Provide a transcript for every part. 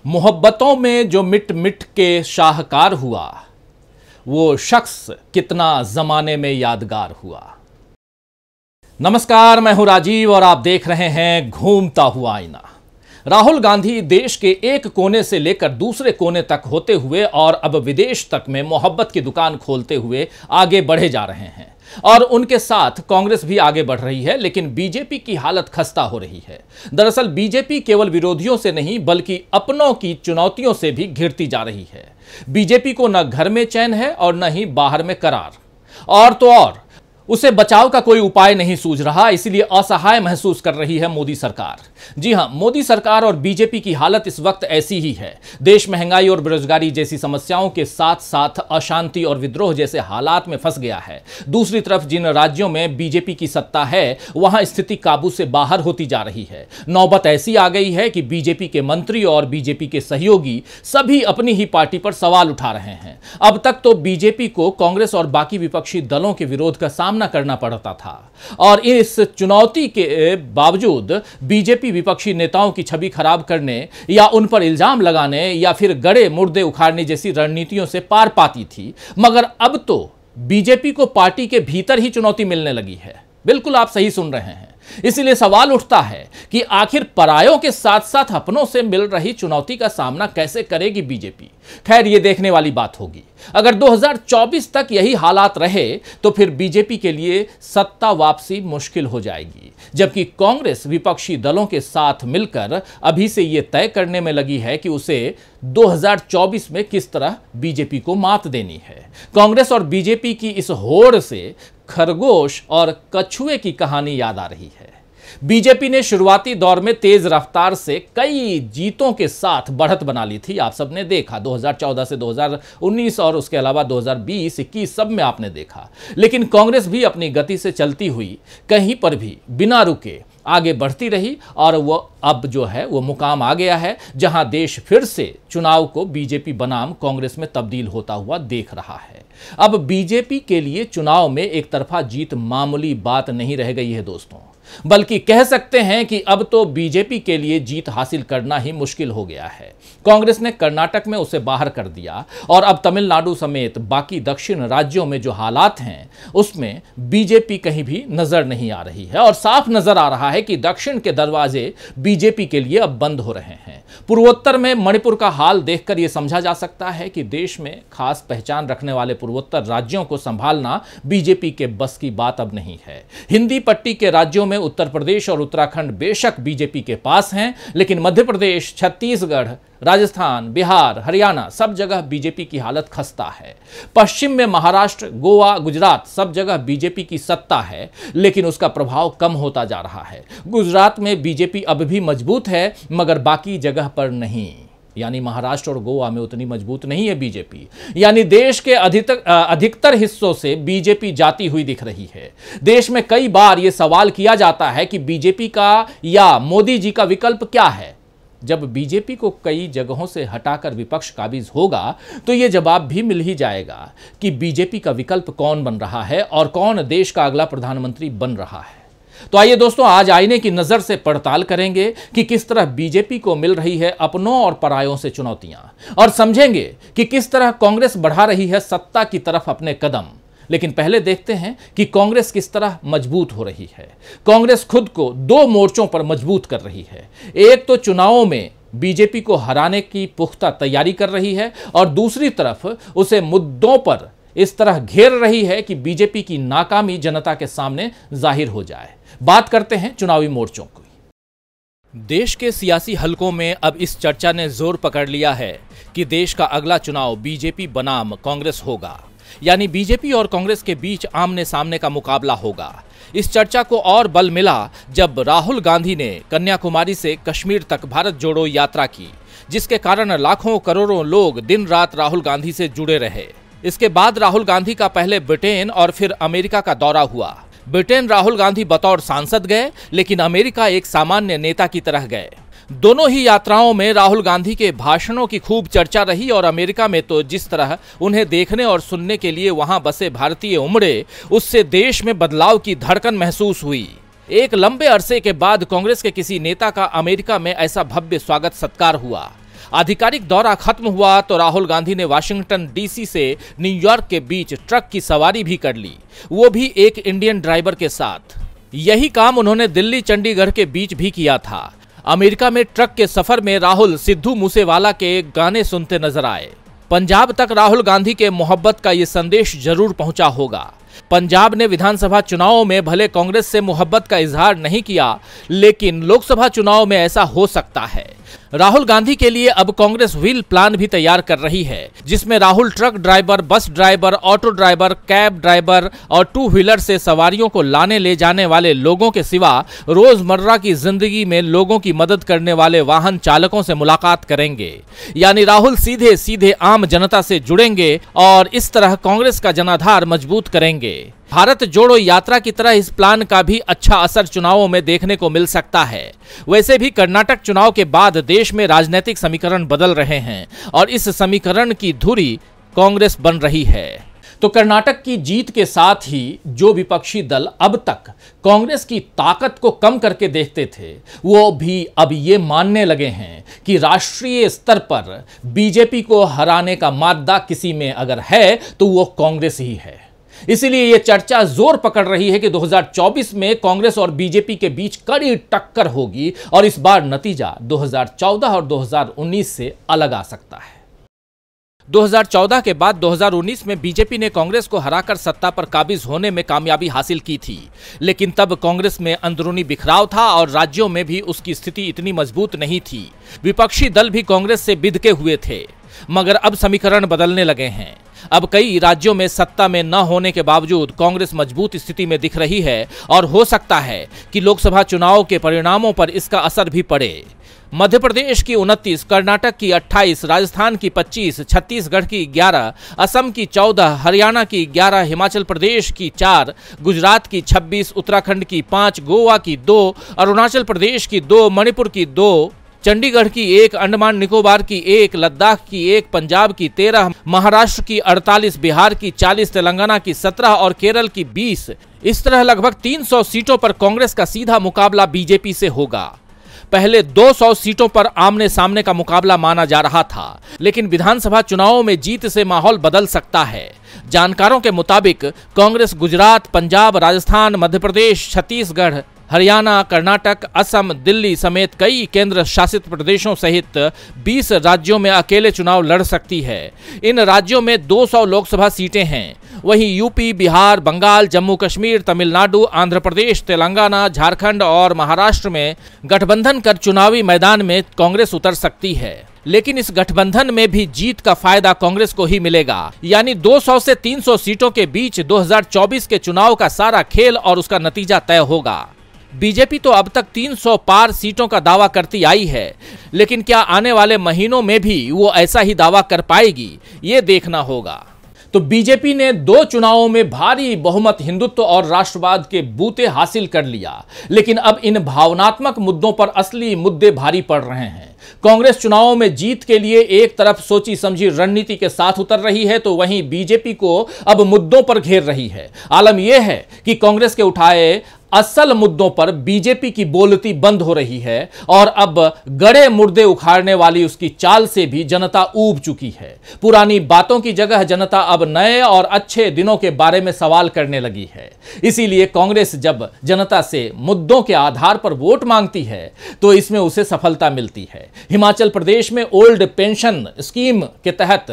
मोहब्बतों में जो मिट मिट के शाहकार हुआ, वो शख्स कितना जमाने में यादगार हुआ। नमस्कार, मैं हूं राजीव और आप देख रहे हैं घूमता हुआ आईना। राहुल गांधी देश के एक कोने से लेकर दूसरे कोने तक होते हुए और अब विदेश तक में मोहब्बत की दुकान खोलते हुए आगे बढ़े जा रहे हैं और उनके साथ कांग्रेस भी आगे बढ़ रही है, लेकिन बीजेपी की हालत खस्ता हो रही है। दरअसल बीजेपी केवल विरोधियों से नहीं बल्कि अपनों की चुनौतियों से भी घिरती जा रही है। बीजेपी को न घर में चैन है और न ही बाहर में करार, और तो और उसे बचाव का कोई उपाय नहीं सूझ रहा, इसलिए असहाय महसूस कर रही है मोदी सरकार। जी हां, मोदी सरकार और बीजेपी की हालत इस वक्त ऐसी ही है। देश महंगाई और बेरोजगारी जैसी समस्याओं के साथ साथ अशांति और विद्रोह जैसे हालात में फंस गया है। दूसरी तरफ जिन राज्यों में बीजेपी की सत्ता है, वहां स्थिति काबू से बाहर होती जा रही है। नौबत ऐसी आ गई है कि बीजेपी के मंत्री और बीजेपी के सहयोगी सभी अपनी ही पार्टी पर सवाल उठा रहे हैं। अब तक तो बीजेपी को कांग्रेस और बाकी विपक्षी दलों के विरोध का सामना करना पड़ता था, और इस चुनौती के बावजूद बीजेपी विपक्षी नेताओं की छवि खराब करने या उन पर इल्जाम लगाने या फिर गड़े मुर्दे उखाड़ने जैसी रणनीतियों से पार पाती थी। मगर अब तो बीजेपी को पार्टी के भीतर ही चुनौती मिलने लगी है। बिल्कुल आप सही सुन रहे हैं। इसलिए सवाल उठता है कि आखिर परायों के साथ साथ अपनों से मिल रही चुनौती का सामना कैसे करेगी बीजेपी। खैर, यह देखने वाली बात होगी। अगर 2024 तक यही हालात रहे तो फिर बीजेपी के लिए सत्ता वापसी मुश्किल हो जाएगी, जबकि कांग्रेस विपक्षी दलों के साथ मिलकर अभी से यह तय करने में लगी है कि उसे 2024 में किस तरह बीजेपी को मात देनी है। कांग्रेस और बीजेपी की इस होड़ से खरगोश और कछुए की कहानी याद आ रही है। बीजेपी ने शुरुआती दौर में तेज रफ्तार से कई जीतों के साथ बढ़त बना ली थी। आप सबने देखा 2014 से 2019 और उसके अलावा 2020-21 सब में आपने देखा। लेकिन कांग्रेस भी अपनी गति से चलती हुई कहीं पर भी बिना रुके आगे बढ़ती रही और वो अब जो है वो मुकाम आ गया है जहां देश फिर से चुनाव को बीजेपी बनाम कांग्रेस में तब्दील होता हुआ देख रहा है। अब बीजेपी के लिए चुनाव में एक तरफा जीत मामूली बात नहीं रह गई है दोस्तों, बल्कि कह सकते हैं कि अब तो बीजेपी के लिए जीत हासिल करना ही मुश्किल हो गया है। कांग्रेस ने कर्नाटक में उसे बाहर कर दिया और अब तमिलनाडु समेत बाकी दक्षिण राज्यों में जो हालात हैं उसमें बीजेपी कहीं भी नजर नहीं आ रही है, और साफ नजर आ रहा है कि दक्षिण के दरवाजे बीजेपी के लिए अब बंद हो रहे हैं। पूर्वोत्तर में मणिपुर का हाल देखकर यह समझा जा सकता है कि देश में खास पहचान रखने वाले पूर्वोत्तर राज्यों को संभालना बीजेपी के बस की बात अब नहीं है। हिंदी पट्टी के राज्यों में उत्तर प्रदेश और उत्तराखंड बेशक बीजेपी के पास हैं, लेकिन मध्य प्रदेश, छत्तीसगढ़, राजस्थान, बिहार, हरियाणा सब जगह बीजेपी की हालत खस्ता है। पश्चिम में महाराष्ट्र, गोवा, गुजरात सब जगह बीजेपी की सत्ता है, लेकिन उसका प्रभाव कम होता जा रहा है। गुजरात में बीजेपी अब भी मजबूत है मगर बाकी जगह पर नहीं, यानी महाराष्ट्र और गोवा में उतनी मजबूत नहीं है बीजेपी। यानी देश के अधिकतर हिस्सों से बीजेपी जाती हुई दिख रही है। देश में कई बार यह सवाल किया जाता है कि बीजेपी का या मोदी जी का विकल्प क्या है। जब बीजेपी को कई जगहों से हटाकर विपक्ष काबिज होगा तो यह जवाब भी मिल ही जाएगा कि बीजेपी का विकल्प कौन बन रहा है और कौन देश का अगला प्रधानमंत्री बन रहा है। तो आइए दोस्तों, आज आईने की नजर से पड़ताल करेंगे कि किस तरह बीजेपी को मिल रही है अपनों और परायों से चुनौतियां, और समझेंगे कि किस तरह कांग्रेस बढ़ा रही है सत्ता की तरफ अपने कदम। लेकिन पहले देखते हैं कि कांग्रेस किस तरह मजबूत हो रही है। कांग्रेस खुद को दो मोर्चों पर मजबूत कर रही है। एक तो चुनावों में बीजेपी को हराने की पुख्ता तैयारी कर रही है, और दूसरी तरफ उसे मुद्दों पर इस तरह घेर रही है कि बीजेपी की नाकामी जनता के सामने जाहिर हो जाए। बात करते हैं चुनावी मोर्चों की। देश के सियासी हलकों में अब इस चर्चा ने जोर पकड़ लिया है कि देश का अगला चुनाव बीजेपी बनाम कांग्रेस होगा, यानी बीजेपी और कांग्रेस के बीच आमने सामने का मुकाबला होगा। इस चर्चा को और बल मिला जब राहुल गांधी ने कन्याकुमारी से कश्मीर तक भारत जोड़ो यात्रा की, जिसके कारण लाखों करोड़ों लोग दिन रात राहुल गांधी से जुड़े रहे। इसके बाद राहुल गांधी का पहले ब्रिटेन और फिर अमेरिका का दौरा हुआ। ब्रिटेन राहुल गांधी बतौर सांसद गए, लेकिन अमेरिका एक सामान्य नेता की तरह गए। दोनों ही यात्राओं में राहुल गांधी के भाषणों की खूब चर्चा रही, और अमेरिका में तो जिस तरह उन्हें देखने और सुनने के लिए वहां बसे भारतीय उमड़े, उससे देश में बदलाव की धड़कन महसूस हुई। एक लंबे अरसे के बाद कांग्रेस के किसी नेता का अमेरिका में ऐसा भव्य स्वागत सत्कार हुआ। आधिकारिक दौरा खत्म हुआ तो राहुल गांधी ने वाशिंगटन डीसी से न्यूयॉर्क के बीच ट्रक की सवारी भी कर ली, वो भी एक इंडियन ड्राइवर के साथ। यही काम उन्होंने दिल्ली चंडीगढ़ के बीच भी किया था। अमेरिका में ट्रक के सफर में राहुल सिद्धू मूसेवाला के गाने सुनते नजर आए। पंजाब तक राहुल गांधी के मोहब्बत का ये संदेश जरूर पहुंचा होगा। पंजाब ने विधानसभा चुनावों में भले कांग्रेस से मोहब्बत का इजहार नहीं किया, लेकिन लोकसभा चुनाव में ऐसा हो सकता है। राहुल गांधी के लिए अब कांग्रेस व्हील प्लान भी तैयार कर रही है, जिसमें Rahul truck driver, bus driver, auto driver, cab driver और टू व्हीलर से सवारियों को लाने ले जाने वाले लोगों के सिवा रोजमर्रा की जिंदगी में लोगों की मदद करने वाले वाहन चालकों से मुलाकात करेंगे। यानी राहुल सीधे सीधे आम जनता से जुड़ेंगे और इस तरह कांग्रेस का जनाधार मजबूत करेंगे। भारत जोड़ो यात्रा की तरह इस प्लान का भी अच्छा असर चुनावों में देखने को मिल सकता है। वैसे भी कर्नाटक चुनाव के बाद देश में राजनीतिक समीकरण बदल रहे हैं और इस समीकरण की धुरी कांग्रेस बन रही है। तो कर्नाटक की जीत के साथ ही जो विपक्षी दल अब तक कांग्रेस की ताकत को कम करके देखते थे, वो भी अब ये मानने लगे हैं कि राष्ट्रीय स्तर पर बीजेपी को हराने का मादा किसी में अगर है तो वो कांग्रेस ही है। इसीलिए यह चर्चा जोर पकड़ रही है कि 2024 में कांग्रेस और बीजेपी के बीच कड़ी टक्कर होगी और इस बार नतीजा 2014 और 2019 से अलग आ सकता है। 2014 के बाद 2019 में बीजेपी ने कांग्रेस को हराकर सत्ता पर काबिज होने में कामयाबी हासिल की थी, लेकिन तब कांग्रेस में अंदरूनी बिखराव था और राज्यों में भी उसकी स्थिति इतनी मजबूत नहीं थी। विपक्षी दल भी कांग्रेस से बिधके हुए थे, मगर अब समीकरण बदलने लगे हैं। अब कई राज्यों में सत्ता में न होने के बावजूद कांग्रेस मजबूत स्थिति में दिख रही है और हो सकता है कि लोकसभा चुनाव के परिणामों पर इसका असर भी पड़े। मध्य प्रदेश की 29, कर्नाटक की 28, राजस्थान की 25, छत्तीसगढ़ की 11, असम की 14, हरियाणा की 11, हिमाचल प्रदेश की 4, गुजरात की 26, उत्तराखंड की 5, गोवा की 2, अरुणाचल प्रदेश की 2, मणिपुर की 2, चंडीगढ़ की 1, अंडमान निकोबार की 1, लद्दाख की 1, पंजाब की 13, महाराष्ट्र की 48, बिहार की 40, तेलंगाना की 17 और केरल की 20। इस तरह लगभग 300 सीटों पर कांग्रेस का सीधा मुकाबला बीजेपी से होगा। पहले 200 सीटों पर आमने सामने का मुकाबला माना जा रहा था, लेकिन विधानसभा चुनावों में जीत से माहौल बदल सकता है। जानकारों के मुताबिक कांग्रेस गुजरात, पंजाब, राजस्थान, मध्य प्रदेश, छत्तीसगढ़, हरियाणा, कर्नाटक, असम, दिल्ली समेत कई केंद्र शासित प्रदेशों सहित 20 राज्यों में अकेले चुनाव लड़ सकती है। इन राज्यों में 200 लोकसभा सीटें हैं। वहीं यूपी, बिहार, बंगाल, जम्मू कश्मीर, तमिलनाडु, आंध्र प्रदेश, तेलंगाना, झारखंड और महाराष्ट्र में गठबंधन कर चुनावी मैदान में कांग्रेस उतर सकती है। लेकिन इस गठबंधन में भी जीत का फायदा कांग्रेस को ही मिलेगा। यानी 200 से 300 सीटों के बीच 2024 के चुनाव का सारा खेल और उसका नतीजा तय होगा। बीजेपी तो अब तक 300 पार सीटों का दावा करती आई है, लेकिन क्या आने वाले महीनों में भी वो ऐसा ही दावा कर पाएगी, ये देखना होगा। तो बीजेपी ने 2 चुनावों में भारी बहुमत हिंदुत्व और राष्ट्रवाद के बूते हासिल कर लिया, लेकिन अब इन भावनात्मक मुद्दों पर असली मुद्दे भारी पड़ रहे हैं। कांग्रेस चुनावों में जीत के लिए एक तरफ सोची समझी रणनीति के साथ उतर रही है, तो वहीं बीजेपी को अब मुद्दों पर घेर रही है। आलम यह है कि कांग्रेस के उठाए असल मुद्दों पर बीजेपी की बोलती बंद हो रही है और अब गड़े मुर्दे उखाड़ने वाली उसकी चाल से भी जनता ऊब चुकी है। पुरानी बातों की जगह जनता अब नए और अच्छे दिनों के बारे में सवाल करने लगी है। इसीलिए कांग्रेस जब जनता से मुद्दों के आधार पर वोट मांगती है तो इसमें उसे सफलता मिलती है। हिमाचल प्रदेश में ओल्ड पेंशन स्कीम के तहत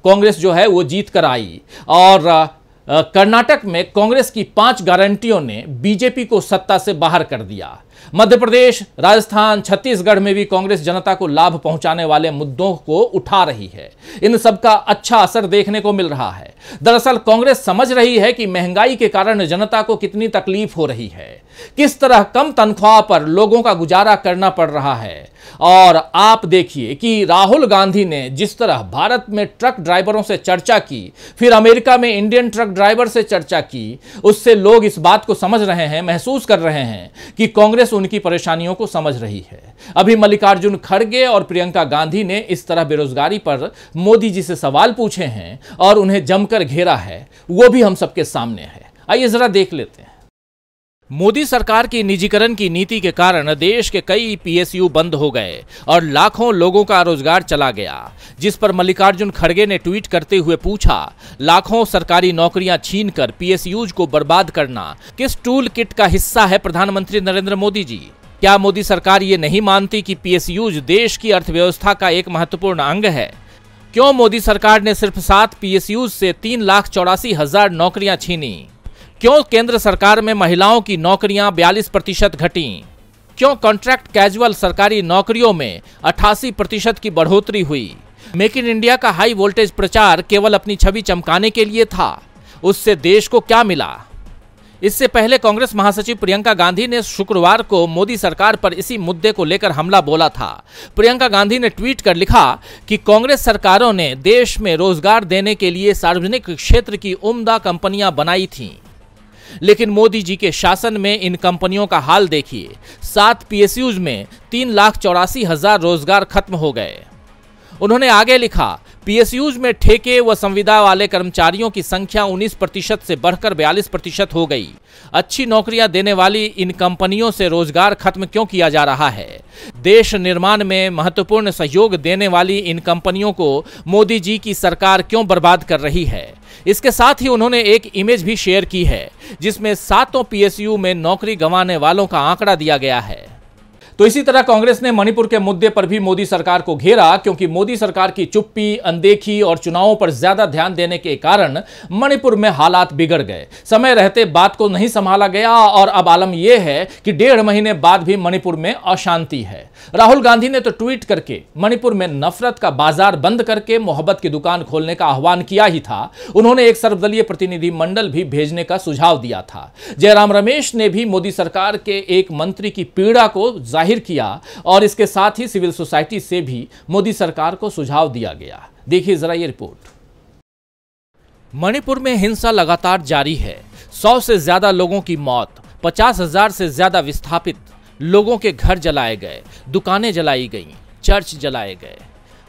कांग्रेस जो है वो जीत कर आई और कर्नाटक में कांग्रेस की 5 गारंटियों ने बीजेपी को सत्ता से बाहर कर दिया। मध्य प्रदेश, राजस्थान, छत्तीसगढ़ में भी कांग्रेस जनता को लाभ पहुंचाने वाले मुद्दों को उठा रही है। इन सब का अच्छा असर देखने को मिल रहा है। दरअसल कांग्रेस समझ रही है कि महंगाई के कारण जनता को कितनी तकलीफ हो रही है, किस तरह कम तनख्वाह पर लोगों का गुजारा करना पड़ रहा है। और आप देखिए कि राहुल गांधी ने जिस तरह भारत में ट्रक ड्राइवरों से चर्चा की, फिर अमेरिका में इंडियन ट्रक ड्राइवर से चर्चा की, उससे लोग इस बात को समझ रहे हैं, महसूस कर रहे हैं कि कांग्रेस उनकी परेशानियों को समझ रही है। अभी मल्लिकार्जुन खड़गे और प्रियंका गांधी ने इस तरह बेरोजगारी पर मोदी जी से सवाल पूछे हैं और उन्हें जमकर घेरा है, वो भी हम सबके सामने है। आइए जरा देख लेते हैं। मोदी सरकार की निजीकरण की नीति के कारण देश के कई पीएसयू बंद हो गए और लाखों लोगों का रोजगार चला गया, जिस पर मल्लिकार्जुन खड़गे ने ट्वीट करते हुए पूछा, लाखों सरकारी नौकरियां छीनकर पीएसयूज को बर्बाद करना किस टूल किट का हिस्सा है प्रधानमंत्री नरेंद्र मोदी जी? क्या मोदी सरकार ये नहीं मानती कि पीएसयूज देश की अर्थव्यवस्था का एक महत्वपूर्ण अंग है? क्यों मोदी सरकार ने सिर्फ 7 पीएसयूज से 3,84,000 नौकरियां छीनी? क्यों केंद्र सरकार में महिलाओं की नौकरियां 42% घटी? क्यों कॉन्ट्रैक्ट कैजुअल सरकारी नौकरियों में 88% की बढ़ोतरी हुई? मेक इन इंडिया का हाई वोल्टेज प्रचार केवल अपनी छवि चमकाने के लिए था, उससे देश को क्या मिला? इससे पहले कांग्रेस महासचिव प्रियंका गांधी ने शुक्रवार को मोदी सरकार पर इसी मुद्दे को लेकर हमला बोला था। प्रियंका गांधी ने ट्वीट कर लिखा कि कांग्रेस सरकारों ने देश में रोजगार देने के लिए सार्वजनिक क्षेत्र की उम्दा कंपनियां बनाई थीं, लेकिन मोदी जी के शासन में इन कंपनियों का हाल देखिए। 7 पीएसयूज में 3,84,000 रोजगार खत्म हो गए। उन्होंने आगे लिखा, पीएसयूज में ठेके व संविदा वाले कर्मचारियों की संख्या 19% से बढ़कर 42% हो गई। अच्छी नौकरियां देने वाली इन कंपनियों से रोजगार खत्म क्यों किया जा रहा है? देश निर्माण में महत्वपूर्ण सहयोग देने वाली इन कंपनियों को मोदी जी की सरकार क्यों बर्बाद कर रही है? इसके साथ ही उन्होंने एक इमेज भी शेयर की है, जिसमें 7 पीएसयू में नौकरी गंवाने वालों का आंकड़ा दिया गया है। तो इसी तरह कांग्रेस ने मणिपुर के मुद्दे पर भी मोदी सरकार को घेरा, क्योंकि मोदी सरकार की चुप्पी, अनदेखी और चुनावों पर ज्यादा ध्यान देने के कारण मणिपुर में हालात बिगड़ गए। समय रहते बात को नहीं संभाला गया और अब आलम यह है कि 1.5 महीने बाद भी मणिपुर में अशांति है। राहुल गांधी ने तो ट्वीट करके मणिपुर में नफरत का बाजार बंद करके मोहब्बत की दुकान खोलने का आह्वान किया ही था। उन्होंने एक सर्वदलीय प्रतिनिधि मंडल भी भेजने का सुझाव दिया था। जयराम रमेश ने भी मोदी सरकार के एक मंत्री की पीड़ा को जाहिर किया और इसके साथ ही सिविल सोसाइटी से भी मोदी सरकार को सुझाव दिया गया। देखिए जरा ये रिपोर्ट। मणिपुर में हिंसा लगातार जारी है। 100 से ज्यादा लोगों की मौत, 50,000 से ज्यादा विस्थापित, लोगों के घर जलाए गए, दुकानें जलाई गईं, चर्च जलाए गए।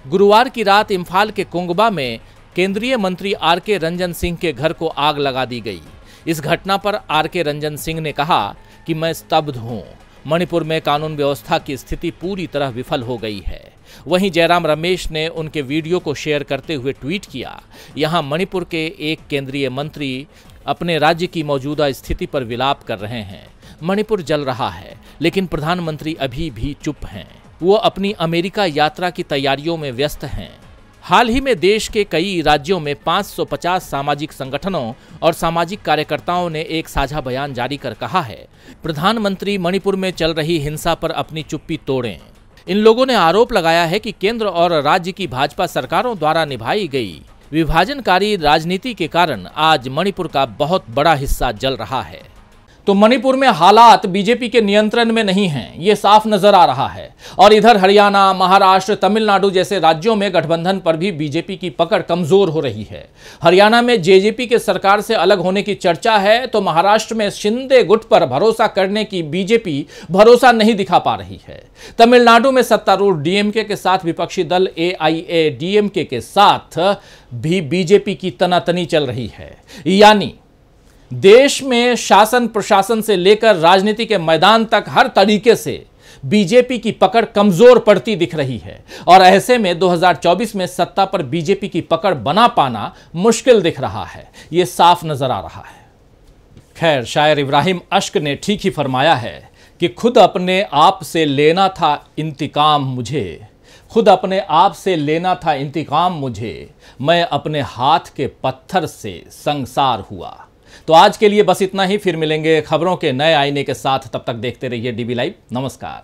गुरुवार की रात इम्फाल के कुंगबा में केंद्रीय मंत्री आर.के. रंजन सिंह के घर को आग लगा दी गई। इस घटना पर आर.के. रंजन सिंह ने कहा कि मैं स्तब्ध हूं। मणिपुर में कानून व्यवस्था की स्थिति पूरी तरह विफल हो गई है। वहीं जयराम रमेश ने उनके वीडियो को शेयर करते हुए ट्वीट किया, यहां मणिपुर के एक केंद्रीय मंत्री अपने राज्य की मौजूदा स्थिति पर विलाप कर रहे हैं। मणिपुर जल रहा है, लेकिन प्रधानमंत्री अभी भी चुप हैं। वो अपनी अमेरिका यात्रा की तैयारियों में व्यस्त हैं। हाल ही में देश के कई राज्यों में 550 सामाजिक संगठनों और सामाजिक कार्यकर्ताओं ने एक साझा बयान जारी कर कहा है, प्रधानमंत्री मणिपुर में चल रही हिंसा पर अपनी चुप्पी तोड़ें। इन लोगों ने आरोप लगाया है कि केंद्र और राज्य की भाजपा सरकारों द्वारा निभाई गई विभाजनकारी राजनीति के कारण आज मणिपुर का बहुत बड़ा हिस्सा जल रहा है। तो मणिपुर में हालात बीजेपी के नियंत्रण में नहीं हैं, ये साफ नजर आ रहा है। और इधर हरियाणा, महाराष्ट्र, तमिलनाडु जैसे राज्यों में गठबंधन पर भी बीजेपी की पकड़ कमजोर हो रही है। हरियाणा में जेजेपी के सरकार से अलग होने की चर्चा है, तो महाराष्ट्र में शिंदे गुट पर भरोसा करने की बीजेपी भरोसा नहीं दिखा पा रही है। तमिलनाडु में सत्तारूढ़ डीएमके के साथ विपक्षी दल एआईएडीएमके के साथ भी बीजेपी की तनातनी चल रही है। यानी देश में शासन प्रशासन से लेकर राजनीति के मैदान तक हर तरीके से बीजेपी की पकड़ कमजोर पड़ती दिख रही है और ऐसे में 2024 में सत्ता पर बीजेपी की पकड़ बना पाना मुश्किल दिख रहा है, यह साफ नजर आ रहा है। खैर, शायर इब्राहिम अश्क ने ठीक ही फरमाया है कि खुद अपने आप से लेना था इंतकाम मुझे, खुद अपने आप से लेना था इंतकाम मुझे, मैं अपने हाथ के पत्थर से संसार हुआ। तो आज के लिए बस इतना ही, फिर मिलेंगे खबरों के नए आईने के साथ। तब तक देखते रहिए डीबी लाइव। नमस्कार।